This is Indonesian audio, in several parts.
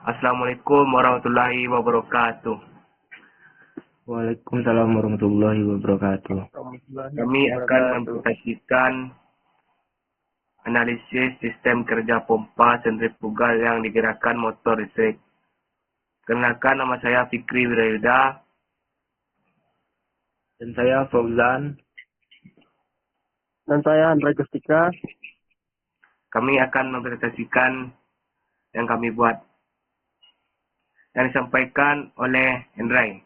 Assalamualaikum warahmatullahi wabarakatuh. Waalaikumsalam warahmatullahi wabarakatuh. Warahmatullahi Kami akan wabarakatuh. mempresentasikan analisis sistem kerja pompa sentrifugal yang digerakkan motor listrik. Kenalkan, nama saya Fikri Wirayuda. Dan saya Fauzan. Dan saya Andra Gustika. Kami akan mempresentasikan yang kami buat. Yang disampaikan oleh Hendrai.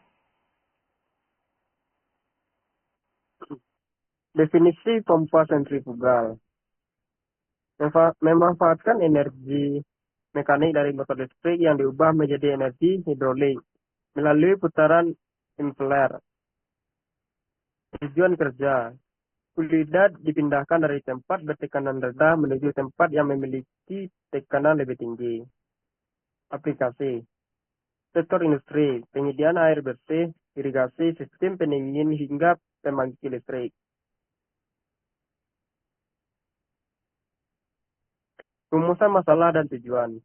Definisi pompa sentrifugal. Memanfaatkan energi mekanik dari motor listrik yang diubah menjadi energi hidrolik melalui putaran impeller. Tujuan kerja. Fluida dipindahkan dari tempat bertekanan rendah menuju tempat yang memiliki tekanan lebih tinggi. Aplikasi. Sektor industri, penyediaan air bersih, irigasi, sistem pendingin hingga pembangkit listrik. Rumusan masalah dan tujuan.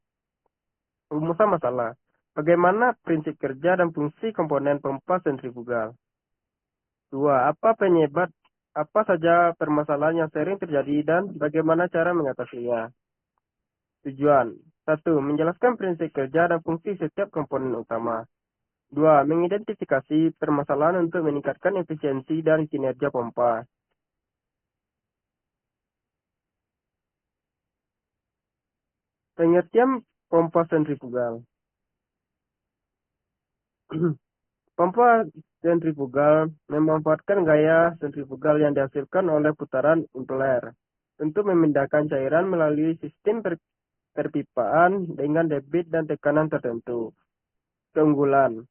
Rumusan masalah. Bagaimana prinsip kerja dan fungsi komponen pompa sentrifugal? 2. Apa saja permasalahan yang sering terjadi dan bagaimana cara mengatasinya? Tujuan. 1. Menjelaskan prinsip kerja dan fungsi setiap komponen utama. 2. Mengidentifikasi permasalahan untuk meningkatkan efisiensi dan kinerja pompa. Pengertian pompa sentrifugal. Pompa sentrifugal memanfaatkan gaya sentrifugal yang dihasilkan oleh putaran impeller untuk memindahkan cairan melalui sistem perpipaan dengan debit dan tekanan tertentu. Keunggulan.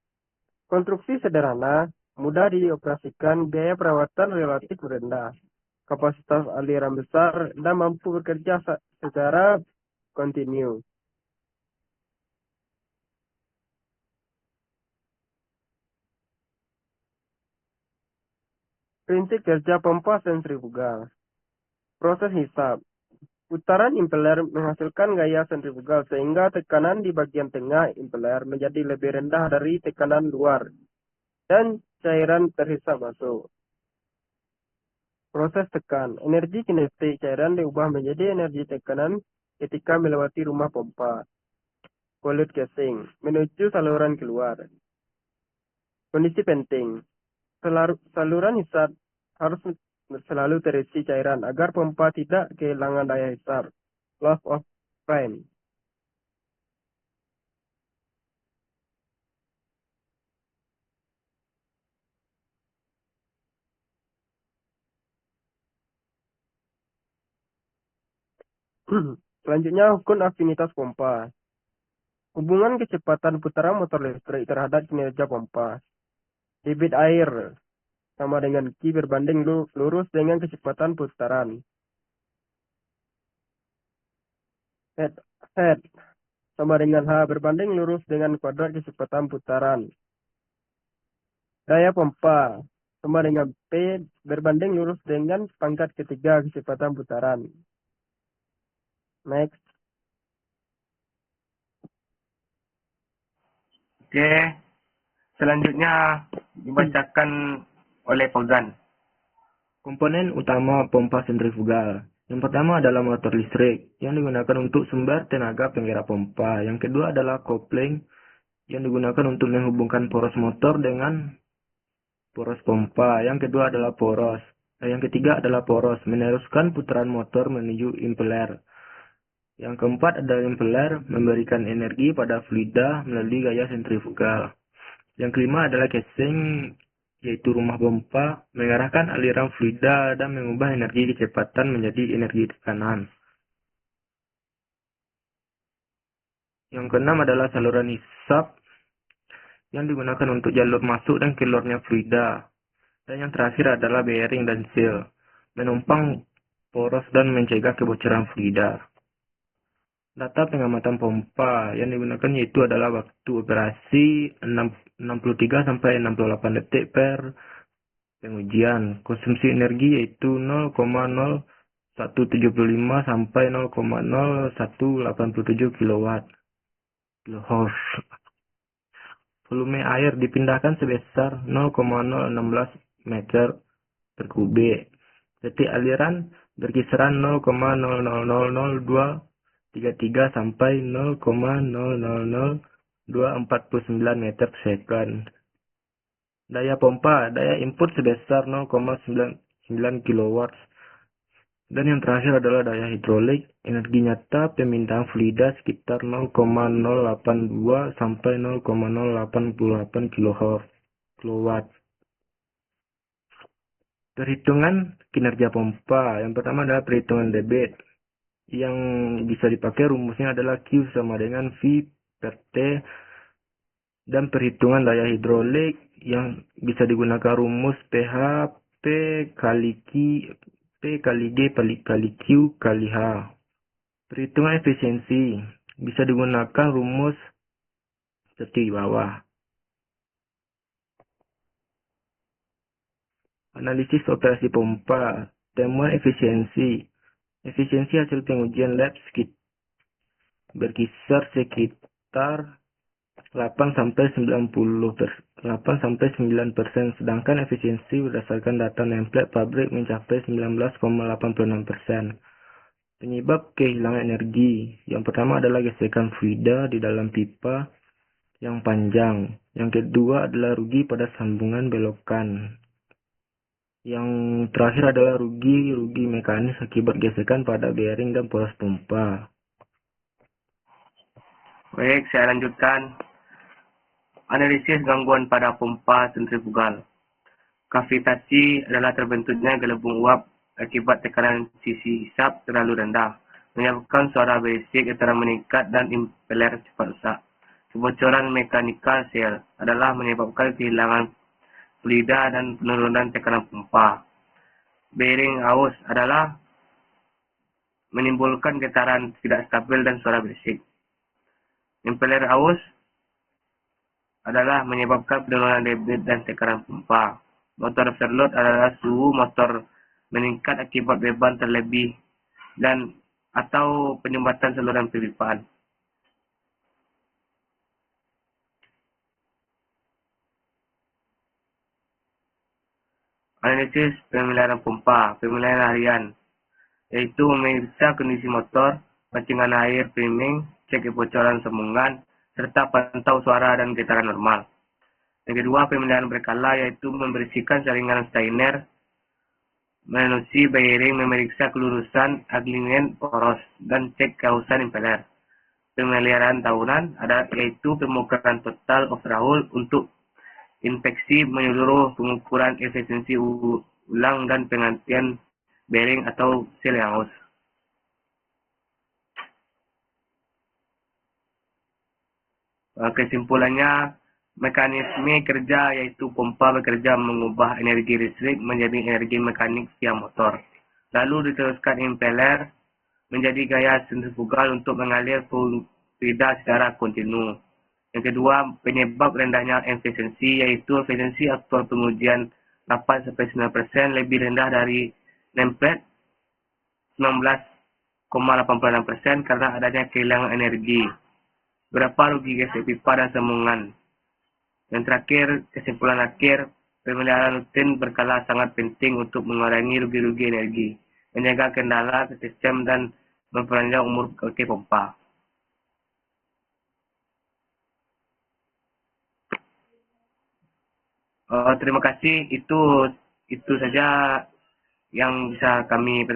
Konstruksi sederhana, mudah dioperasikan, biaya perawatan relatif rendah, kapasitas aliran besar, dan mampu bekerja secara kontinu. Prinsip kerja pompa sentrifugal. Proses hisap. Putaran impeller menghasilkan gaya sentrifugal sehingga tekanan di bagian tengah impeller menjadi lebih rendah dari tekanan luar dan cairan terhisap masuk. Proses tekan. Energi kinetik cairan diubah menjadi energi tekanan ketika melewati rumah pompa. Volute casing. Menuju saluran keluar. Kondisi penting. Saluran hisap harus selalu terisi cairan agar pompa tidak kehilangan daya hisap. Loss of prime. Selanjutnya, hukum afinitas pompa. Hubungan kecepatan putaran motor listrik terhadap kinerja pompa. Debit air sama dengan Q berbanding lurus dengan kecepatan putaran. Head sama dengan H berbanding lurus dengan kuadrat kecepatan putaran. Daya pompa sama dengan P berbanding lurus dengan pangkat ketiga kecepatan putaran. Next. Oke, selanjutnya dibacakan oleh Fauzan. Komponen utama pompa sentrifugal. Yang pertama adalah motor listrik yang digunakan untuk sumber tenaga penggerak pompa. Yang kedua adalah kopling yang digunakan untuk menghubungkan poros motor dengan poros pompa. Yang kedua adalah poros. Dan yang ketiga adalah poros, meneruskan putaran motor menuju impeller. Yang keempat adalah impeller memberikan energi pada fluida melalui gaya sentrifugal. Yang kelima adalah casing, yaitu rumah pompa, mengarahkan aliran fluida dan mengubah energi kecepatan menjadi energi tekanan. Yang keenam adalah saluran hisap yang digunakan untuk jalur masuk dan keluarnya fluida. Dan yang terakhir adalah bearing dan seal, menumpang poros dan mencegah kebocoran fluida. Data pengamatan pompa yang digunakan yaitu adalah waktu operasi 63 sampai 68 detik per pengujian. Konsumsi energi yaitu 0,0175 sampai 0,0187 kW. kHz. Volume air dipindahkan sebesar 0,016 meter per kubik. Detik aliran berkisaran 0,000233 sampai 0,000249 meter per second. Daya pompa, daya input sebesar 0,99 kW. Dan yang terakhir adalah daya hidrolik. Energi nyata pemindahan fluida sekitar 0,082 sampai 0,088 kW. Perhitungan kinerja pompa. Yang pertama adalah perhitungan debit. Yang bisa dipakai rumusnya adalah Q sama dengan V per T. Dan perhitungan daya hidrolik yang bisa digunakan rumus PH P kali G kali Q kali H. Perhitungan efisiensi bisa digunakan rumus seperti di bawah. Analisis operasi pompa. Temuan efisiensi. Efisiensi hasil pengujian lab berkisar sekitar 8-9%, sedangkan efisiensi berdasarkan data nameplate pabrik mencapai 19,86%. Penyebab kehilangan energi. Yang pertama adalah gesekan fluida di dalam pipa yang panjang. Yang kedua adalah rugi pada sambungan belokan. Yang terakhir adalah rugi mekanis akibat gesekan pada bearing dan poros pompa. Baik, saya lanjutkan. Analisis gangguan pada pompa sentrifugal. Kavitasi adalah terbentuknya gelembung uap akibat tekanan sisi hisap terlalu rendah, menyebabkan suara berisik antara meningkat dan impeller cepat rusak. Kebocoran mekanikal sel adalah menyebabkan kehilangan fluida dan penurunan tekanan pompa. Bearing aus adalah menimbulkan getaran tidak stabil dan suara berisik. Impeller aus adalah menyebabkan penurunan debit dan tekanan pompa. Motor overload adalah suhu motor meningkat akibat beban terlebih dan atau penyumbatan saluran pipaan. Analisis pemeliharaan pompa, pemeliharaan harian, yaitu memeriksa kondisi motor, pancingan air, priming, cek kebocoran sambungan, serta pantau suara dan getaran normal. Yang kedua, pemeliharaan berkala, yaitu membersihkan saringan Steiner, menusi bearing, memeriksa kelurusan alignment poros, dan cek kehausan impeller. Pemeliharaan tahunan yaitu pemukaran total overhaul untuk inspeksi menyeluruh, pengukuran efisiensi ulang dan penggantian bearing atau sel yang haus. Kesimpulannya, mekanisme kerja yaitu pompa bekerja mengubah energi listrik menjadi energi mekanik via motor. Lalu diteruskan impeller menjadi gaya sentrifugal untuk mengalir fluida secara kontinu. Yang kedua, penyebab rendahnya efisiensi yaitu efisiensi aktual pengujian 8-9% lebih rendah dari nameplate 19,86% karena adanya kehilangan energi. Berapa rugi gesek pipa dan sambungan. Yang terakhir, kesimpulan akhir, pemeliharaan rutin berkala sangat penting untuk mengurangi rugi-rugi energi, menjaga kendala sistem dan memperpanjang umur kaki pompa. Terima kasih. Itu saja yang bisa kami